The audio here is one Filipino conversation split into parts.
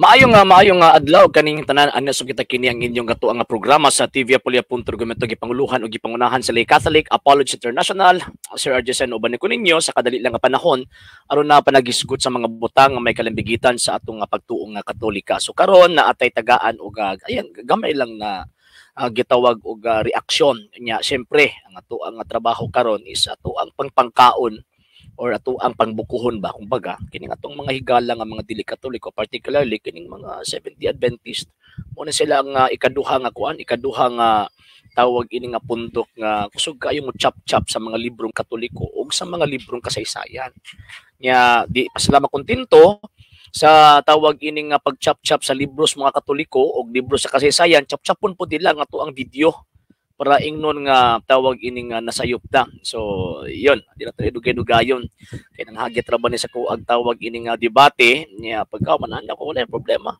Maayong nga adlaw kaning tanan ano so kita kini ang inyong gato nga programa sa TV Apolia.Argumento gipanguluhan o gipangunahan sa Lay Catholic Apology International. Sir Arjesen uban ko ninyo sa kadali lang nga panahon aron na panagisgot sa mga butang nga may kalambigitan sa atong nga pagtuong nga Katolika. So karon na atay tagaan og ayan gamay lang na gitawag og reaksyon nya. Syempre ang ato ang trabaho karon is ato ang pangpangkaon or ato ang pangbukuhon ba kumbaga kining atong mga higala nga mga dili Katoliko, particularly kining mga Seventh-day Adventist mo na sila nga ikaduha nga kuan, ikaduha nga tawag ini nga pundok nga kusog kayo mo chap-chap sa mga librong Katoliko ug sa mga librong kasaysayan nya. Di pa sila makontento sa tawag ini nga pag-chap-chap sa libros mga Katoliko ug libro sa kasaysayan, chap-chapon po nila nga to ang video para ingnon nga tawag ini nga nasayop ta. So yon di na tayo dugay-dugayon kay nang hagit ra ba ni sa kuag tawag ini nga debate niya pagkamanan ako wala problema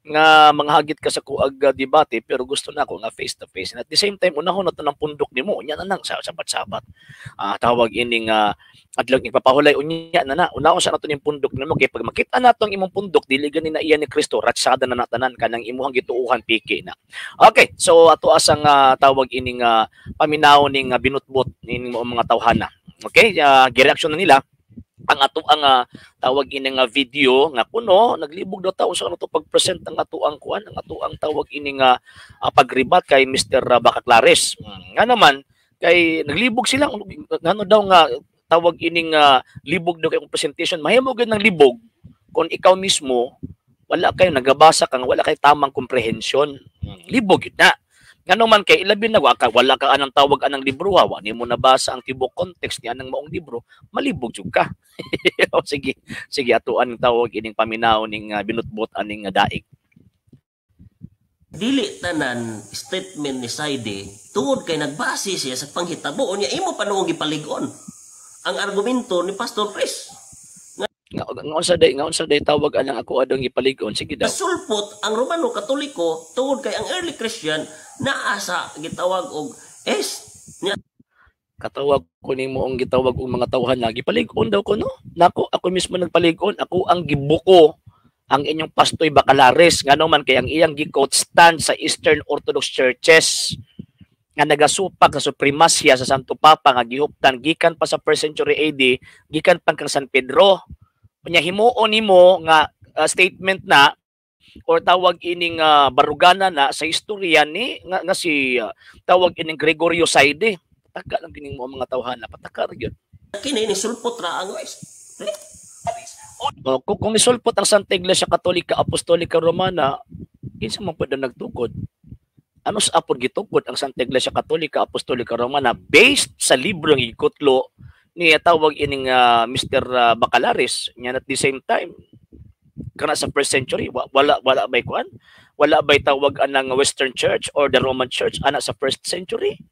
nga manghagit ka sa kuag debate pero gusto na ako nga face to face and at the same time unahon na to ng pundok nimo nya na nang sa sabat-sabat tawag ini nga adlong ipapahulay unya na unahon sa nato ning pundok nimo kay pag makita nato ang imong pundok dili gani na iya ni Kristo ratsada na natanan kanang imuhang gituuhan piki na. Okay, so ato asang tawag ini nga paminaw ning binutbot ning mga tawhana. Okay, gireaksyon na nila ang ato ang tawag ini nga video nga kuno naglibog daw taon sa ato pag-present ang ato ang kuan ang ato ang tawag ini nga pagribat kay Mr. Bacaklares. Nga naman kay naglibog sila ngano daw nga tawag ini nga libog daw kay presentation mahimo gid ng libog kung ikaw mismo wala kayo nagabasa kang wala kay tamang komprehensyon. Libog yun na. Ngano man kay ilabi na wala ka anang tawag anang libro wa ni mo nabasa ang tibok context ni anang maong libro malibog jud ka. O sige atuan tawag ining paminaw ning binutbot aning daig. Dili tanan statement ni Saide tungod kay nagbase siya sa panghitabo niya imo panuong gipalig-on ang argumento ni Pastor Chris. Ngaon sa day tawag anang ako adong gipalig-on sige daw. Nasulpot ang Romano Katoliko tungod kay ang early Christian naa sa gitawag og niya katawag ko nimo ang gitawag og mga tawhan na gipalig-on daw ko no. Nako ako mismo nagpalig-on ako ang gibuko ang inyong Pastoy Bacaklares ngano man kay ang iyang gi-quote stand sa Eastern Orthodox Churches nga nagasupak sa supremasya sa Santo Papa nga gihuptan gikan pa sa 1st century AD gikan pa kang San Pedro. Unya himuon nimo nga statement na or tawag ining barugana na sa istorya ni nga si tawag ining Gregorio Saide. Pataka lang kining mo mga tawhana pataka ra gyud. Kini ni sulpot ra ang guys. Kung isulpot ang Santa Iglesia Katolika Apostolika Romana, kinsa man pud nagtukod? Ano sa apod gitukod ang Santa Iglesia Katolika Apostolika Romana based sa libro ng ikutlo ni tawag ining Mr. Bacaklares nya at the same time kana sa 1st century wala bay kuan wala bay tawag anang Western Church or the Roman Church ana sa 1st century.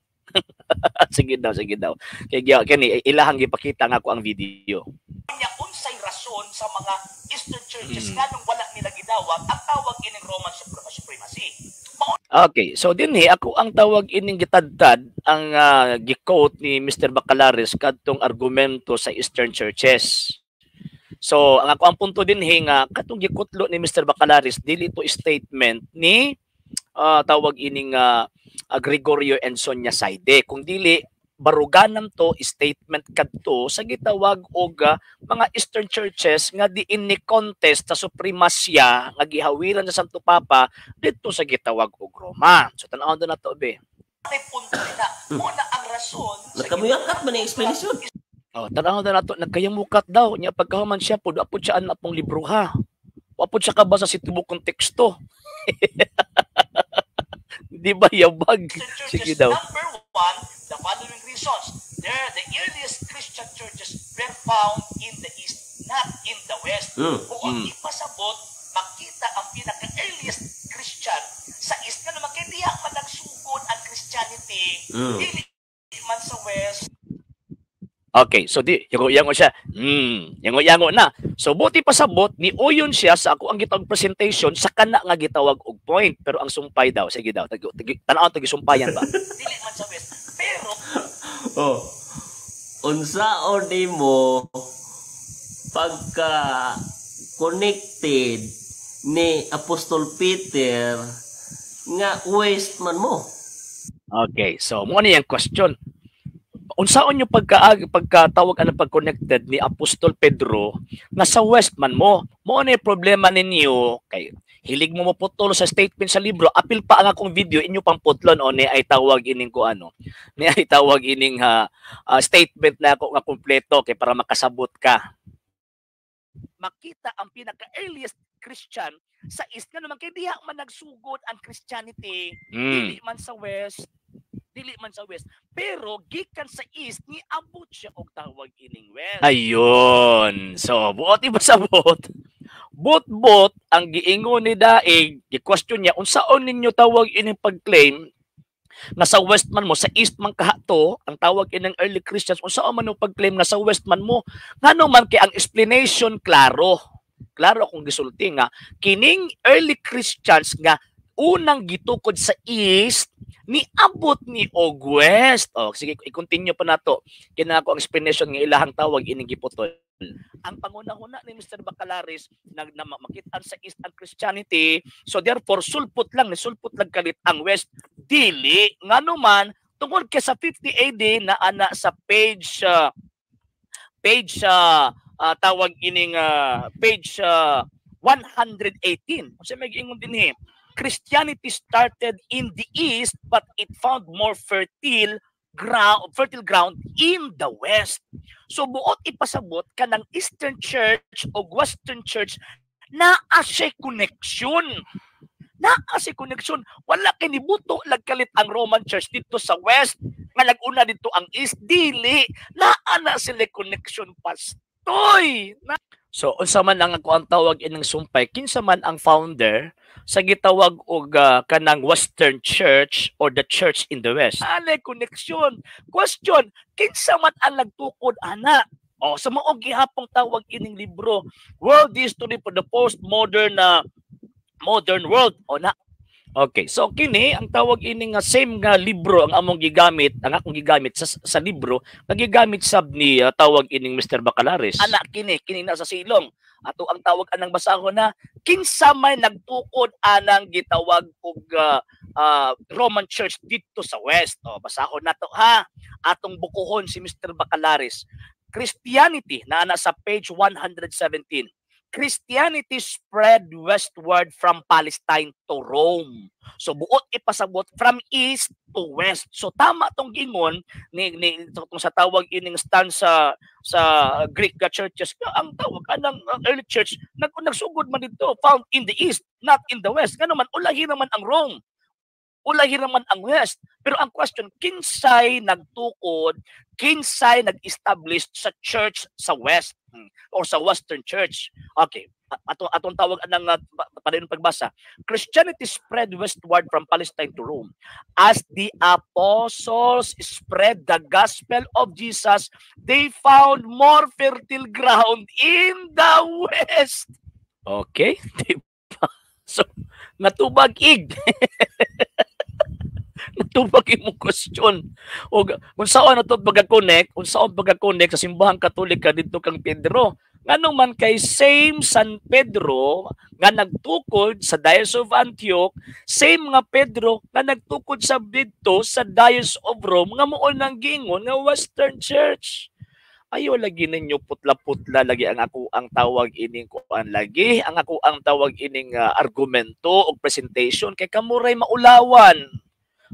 sige daw kay kani ilahang gipakita nga ako ang video nya unsay rason sa mga Eastern churches nganong wala nila gidawat ang tawag ining Roman supremacy. Okay, so dinhi ako ang tawag ining gitadtad ang gi-quote ni Mr. Bacaklares kadtong argumento sa Eastern churches. So ang ako ang punto dinhi nga katong gikutlo ni Mr. Bacaklares dili to statement ni tawag ining Gregorio and Sonia Saide kung dili baruganan to statement kadto sa gitawag og mga Eastern churches nga diin ni contest sa supremasya nga gihawiran sa Santo Papa didto sa gitawag og Roma. So tan-aw na to be. Ay punto nila una ang rason nakamuyakat man ang explanation. Tan-aw na to nagkayamukat daw nya pagkahuman siya pud apod siya an apong libro ha. Apod siya kabasa sa tibok konteksto. Di ba yabag? Sige daw. Number one, the following reasons. The earliest Christian churches were found in the East, not in the West. Kung ipasabot, makita ang pinaka-earliest Christian sa East na naman kaya diya man nagsugod ang Christianity dili man sa West. Okay, so di yango siya. Yango na. So buti pasabot ni uyon siya sa ako ang gitawag presentation sa kana nga gitawag og point pero ang sumpay daw sige daw tan-aw tagi sumpayan ba. Dili man sa West. Pero unsaon nimo pagka connected ni Apostol Peter nga west man mo. Okay, so mo ni ang question. Unsaon yung pagkatawag ang pag-connected ni Apostol Pedro nga sa west man mo? Mo ni problema ninyo kay hilig mo maputol sa statement sa libro, apil pa ang akong video inyo pang putlon o ni ay tawag ining ko ano. Ni ay tawag ining statement na ako nga kompleto kay para makasabot ka. Makita ang pinaka-earliest Christian sa East nga naman kay diha man nagsugod ang Christianity dili man sa West pero gikan sa East ni abot siya og tawag ining West. Ayun, so buot iba sa bot ang giingon ni Daig gi-question niya unsaon ninyo tawag ining pag-claim nga sa West man mo, sa East man kahato, ang tawag ining early Christians, unsaon man yung pag-claim nga sa West man mo, ngano man kay ang explanation klaro akong gisulti nga kining early Christians nga unang gitukod sa East ni abot ni og West. Oh, sige, i-continue pa nato. Kina ako ang explanation nga ilahang tawag ining giputol. Ang pangunahuna ni Mr. Bacalaris na makitaan sa East ang Christianity, so therefore sulpot lang kalit ang West dili ngano man tungod kay sa 50 AD na ana sa page tawag ining page 118. Unsa may giingon dinhi? Christianity started in the East but it found more fertile ground in the West. So buot ipasabot ka ng Eastern Church o Western Church naa siya connection. Wala kay nibuto lagkalit ang Roman Church dito sa West nga naguna dito ang East dili. Naa na sila connection pastoy. So unsa man ang ako ang tawag ining sumpay kinsa man ang founder sa gitawag og kanang Western Church or the Church in the West. Ana connection. Question, kinsa man ang nagtukod ana? O sa maong gihapong tawag ining libro, World History for the Postmodern Modern World o na. Okay, so kini ang tawag ining same nga libro ang akong gigamit sa libro nagigamit sab ni tawag ining Mr. Bacalaris. Ana kini na sa silong. Ato ang tawag anang basahon na kinsa may nagtukod anang gitawag og Roman Church dito sa West. O basahon nato ha. Atong bukuhon si Mr. Bacalaris. Christianity na ana sa page 117. Christianity spread westward from Palestine to Rome. So buot ipasabot from east to west. So tama tong gingon ni sa tawag ining stanza sa Greek churches ang tawag anang early church nagsugod man dito found in the east not in the west. Ngano man ulahi naman ang Rome. Ulahi naman ang west. Pero ang question, kinsay nagtukod, kinsay nag-establish sa church sa west or sa Western Church? Okay, atong tawag anang padayon pagbasa. Christianity spread westward from Palestine to Rome. As the apostles spread the gospel of Jesus, they found more fertile ground in the west. Okay, diba? So, natubag-ig. Natubag imong question. O kung saan nato pagka-connect, sa simbahang Katolika dito kang Pedro. Nganong man kay same San Pedro nga nagtukod sa Diocese of Antioch, same nga Pedro nga nagtukod sa dito sa Diocese of Rome nga mao nang giingon nga Western Church. Ayo lagi ninyo putla-putla lagi ang ako ang tawag ining kuan lagi, ang ako ang tawag ining argumento o presentation kay kamuray maulawan.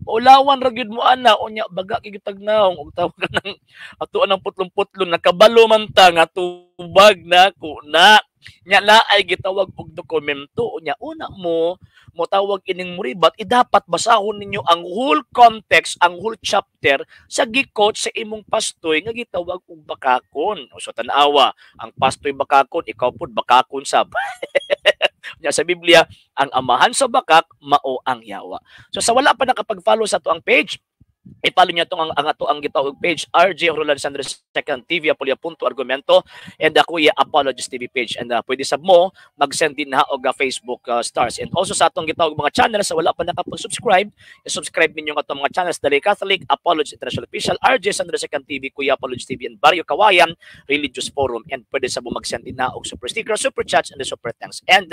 Ulawan ra gyud mo ana unya baga kay gitagnaong og tawag nang ato anang putlong-putlong nakabalo man ta nga tubag na kuna nya laay gitawag og dokumento unya una mo tawag ining muribat dapat basahon ninyo ang whole context ang whole chapter sa gikot sa imong pastoy nga gitawag og bakakon. So tan-awa ang pastoy bakakon ikaw pud bakakon sab. Nya sa Biblia ang amahan sa bakak mao ang yawa. So sa wala pa nakapag-follow sa to ang page, I-follow niyo itong ang gitawag page, RJ Roland Sandres Second TV, Apolia Punto Argumento, and Kuya Apologist TV page. And pwede sab mo, mag-send din na og Facebook stars. And also sa atong gitawag mga channels, sa wala pa nakapag-subscribe, i-subscribe ninyo nga itong mga channels, Dali Catholic, Apologist International Official, RJ Sandres Second TV, Kuya Apologist TV, and Barrio Kawayan, Religious Forum. And pwede sab mo mag-send din na og super sticker, super chats, and the super thanks. And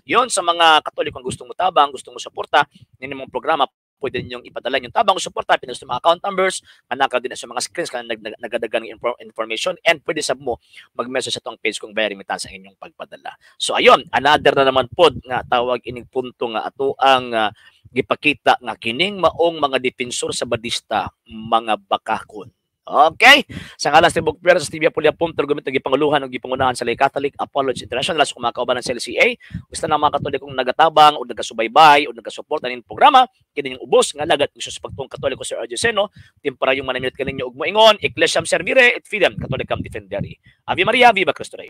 yon sa mga Katolikong gustong mo tabang, gustong mo suporta, ninyo mong programa, pwede ninyong ipadala yung tabang suporta, pinost mga account numbers, anaka din sa mga screens kana nagadagang information, and pwede sab mo mag-message sa tong page kung very mitan sa inyong pagpadala. So ayun, another na naman pod nga tawag ining punto nga ato ang gipakita nga kining maong mga depensor sa badista mga bakakon. Okay? Sa ngalan sa Bukpera sa TV Apolia Punto, gumito gipanguluhan og gipangunahan sa Lay Catholic Apologist International sa kumakauban ng LCA. Gusto na mga Katolikong nagatabang o nagasubaybay o nagasuporta nin programa kini yung ubos nga lagat gusto pagtong Katoliko Sir RJ Seno, temporaryo manamit kaninyo og moingon, Ecclesiam Servire et Fidem Catholicam Defendere. Ave Maria, viva Cristo Rey.